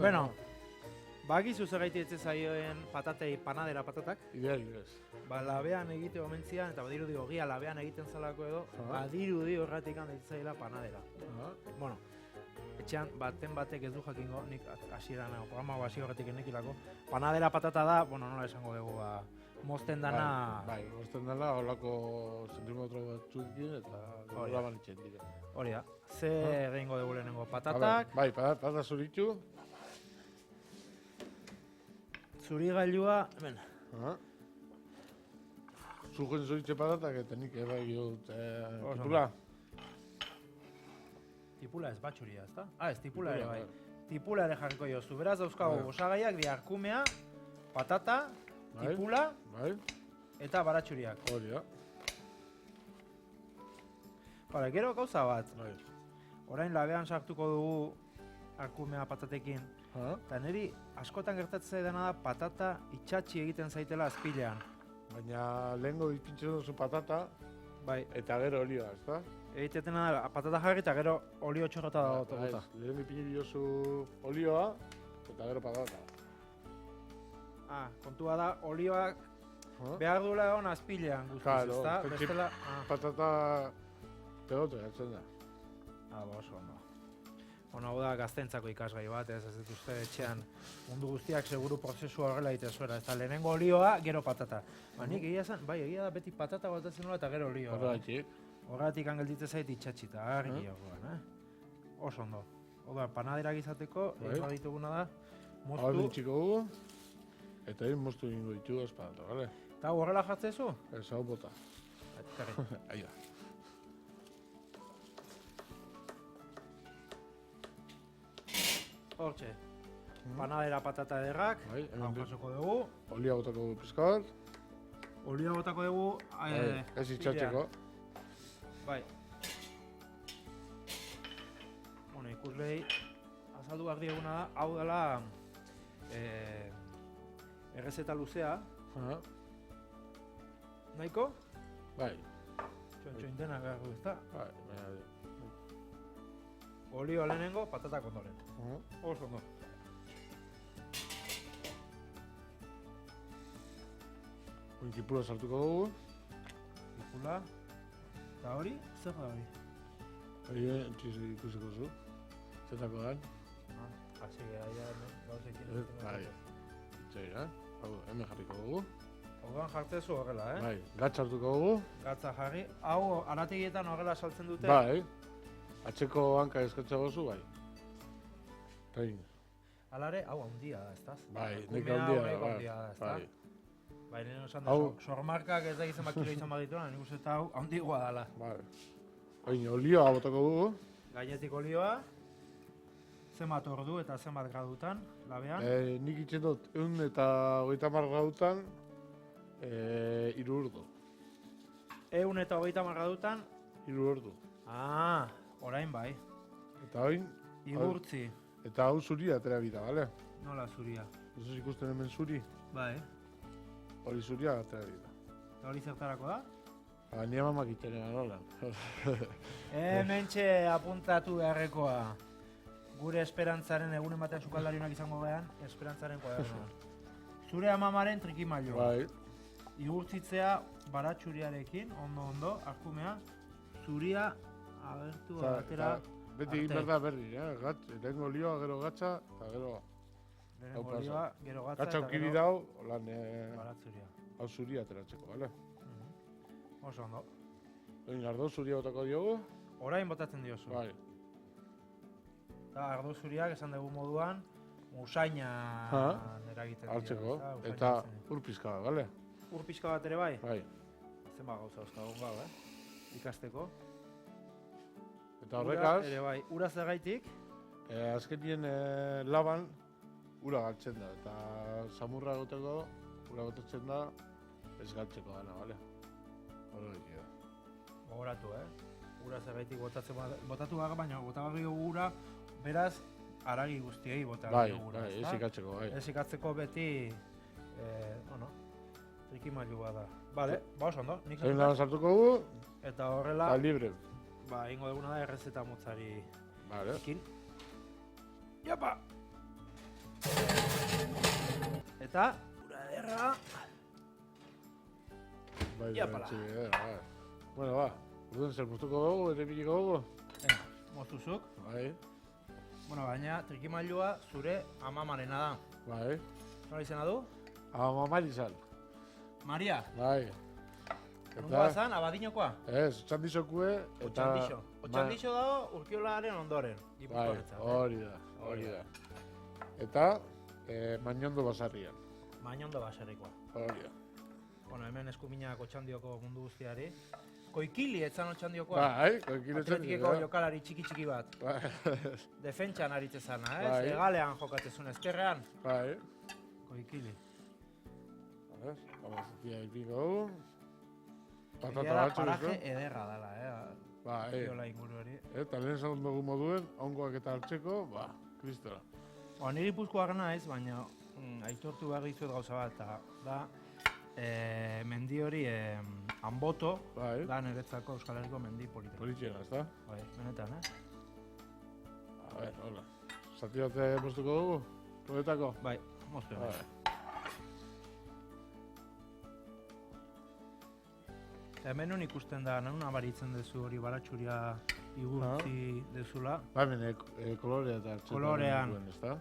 Bueno, bakizu zergaiti ez zaioen patatei panadera patatak? Idealidez. Labean egite omentzian, eta badirudi ogia labean egiten zalako edo, badirudi horretik handitzaiela panadera. Bueno, etxean baten batek ez du jakingo, nik hasieran programa hasi horretik enekilako. Panadera patata da, bueno, nola esango dugu, mozten dana... Bai, mozten dana, holako zentimetro batzuekin eta nola banitzen dira. Hori da, ze egingo dugu lehenengo patatak... Bai, patata zuritu. Zurigailua, hemen. Zugen zuritze patatak eta nik bai dut tipula. Tipula ez batxuria, ezta? Ez tipula ere bai. Tipula ere jarriko jozu. Beraz dauzkagu osagaiak di arkumea, patata, tipula eta baratxuriak. Hori da. Gero gauza bat. Orain labean sartuko dugu arkumea patatekin. Eta niri askotan gertatzen dena da patata itxatxi egiten zaitela azpilean. Baina lehengo ipintzen duzu patata eta gero olioa, ezta? Egiten da patata jarri eta gero olio txorrota dago. Lehen ipini diozu olioa eta gero patata. Kontua da, olioak behar duela egon azpilean guztiz, ezta? Bestela... Patata pegote jatzen da. Oso ondo. Hau da gaztentzako ikasgai bat, ez dituzte etxean mundu guztiak seguru prozesua horrela egiten zuela. Ez da lehenengo olioa, gero patata. Nik egia zen, egia da beti patata botatzen nola eta gero olioa. Horregatik angelditzen zait itxatxita, argi horrean. Oso ondo. Hau da, panaderak izateko, egin badituguna da, moztu... Hau ditxiko dugu, eta egin moztu egingo ditugu ez patata, bale? Eta horrela jartzezu? Ez, hau bota. Aia. Hortxe, panadera patata ederrak, hau jasoko dugu. Olia botako dugu pizka bat. Olia botako dugu... Ez itxatxeko. Bai. Ikuslei, azaldu behar dieguna da, hau dela errezeta luzea. Nahiko? Bai. Txoin dena behar du, ezta? Bai, baina... Olio lehenengo, patatak ondoren. Oso ondo. Tipula sartuko dugu. Tipula. Eta hori, zer da hori? Hori ikusiko zu. Zetako dan. Hasi gara, gauzekin. Bai. Txeira, hemen jarriko dugu. Hauan jartzezu horrela, Bai, gatza hartuko dugu. Gatza jarri. Hau, arategietan horrela saltzen dute. Bai. Atzeko hanka eskatza gozu, bai. Tain. Alare, hau handia da, ezta? Bai, nek handia da, bai. Bai, nire esan da, sormarkak ez da gizan bakilo izan badituan, nik uste hau handigoa dela. Bai. Baina, olioa botako dugu. Gainetik olioa. Zenbat ordu eta zenbat gradutan, labean? Nik itxen dut, 100 eta 30 gradutan, 3 ordu. 100 eta 30 gradutan? 3 ordu. Orain bai. Eta oin... Igurtzi. Eta hau zuria atera bida, bale? Nola zuria? Ez ikusten hemen zuri? Bai. Hori zuria atera bida. Eta hori zertarako da? Ni amamak itxaren nola. Hementxe apuntatu beharrekoa. Gure esperantzaren egunen batean sukaldarionak izango behan, esperantzaren kuadernoan. Zure amamaren trikimailoa. Bai. Igurtzitzea baratxuriarekin, ondo, arkumea, zuria agertu atera arte. Beti egin behar da berri, lehenko olioa, gero gatza, eta gero... Lehenko olioa, gero gatza, gatza ukiri dau, holan... baratzuria. Hau zuria ateratzeko, bale? Oso ondo. Egin ardo zuria botako diogu? Orain botatzen diozu. Bai. Eta ardo zuriak esan dugu moduan, usainan eragiten dira. Hartzeko, eta ur pizka bat, bale? Ur pizka bat ere bai? Bai. Zenba gauza euskagun gau, ikasteko. Eta horrekaz... Ere bai, ura zergaitik? Azkenien laban ura galtzen da, eta samurra goteko, ura gotetzen da, ez galtzeko dana, bale? Horretik da. Gogoratu, ura zergaitik botatu gara, baina botagarri ura, beraz, haragi guztiei botagarri ura, ez ikatzeko, bai. Ez ikatzeko beti, trikimailua da. Bale, oso ondo. Zein lan sartuko gu? Eta horrela... Eta libre. Ingo duguna da errezeta motzari ekin. Iapa! Eta, ura ederra. Bai, Iapala. bai. Bueno, ba, orduan zer gustuko dugu, ere biliko dugu? Moztuzuk. Bai, Bueno, baina trikimailua zure amamarena da. bai. Nola izena du? Amamari izan, Maria. bai. Nungoa zan, abadinokoa? Ez, txandizokue eta... Otxandixo. Otxandixo dago Urkiolaren ondoren. Bai, Gipuzkoarentzat, hori da. Eta, Mañondo basarrian, Mañondo baserrikoa. hori da. Bueno, hemen eskuminak Otxandioko mundu guztiari. Koikili etzan Otxandiokoa. Bai, koikinetzen. Atletikeko jokalari txiki bat. Bai, Defentsan aritzezana, ez? Bai. Egalean jokatzezun ezkerrean. bai. Koikili. A ver, amazetia ipiko dugu. Patata Egia da batzu, paraje ez ederra dela, Bai, Urkiola inguru hori. eta lehen esan dugu moduen, ongoak eta hartzeko, ba, kristora. Niri Gipuzkoak naiz, baina aitortu behar dizuet gauza bat, eta da mendi hori Anboto, Bai, da niretzako Euskal Herriko mendi polita. politxera, ez da? Bai, benetan, A ver, hola. Zati bate postuko dugu? Poetako? Bai, moztu. Bai. Hemen non ikusten da, non nabaritzen duzu hori baratxuria igurtzi dezula. Ba, hemen, kolorea eta hartzen. Kolorean. Ez da?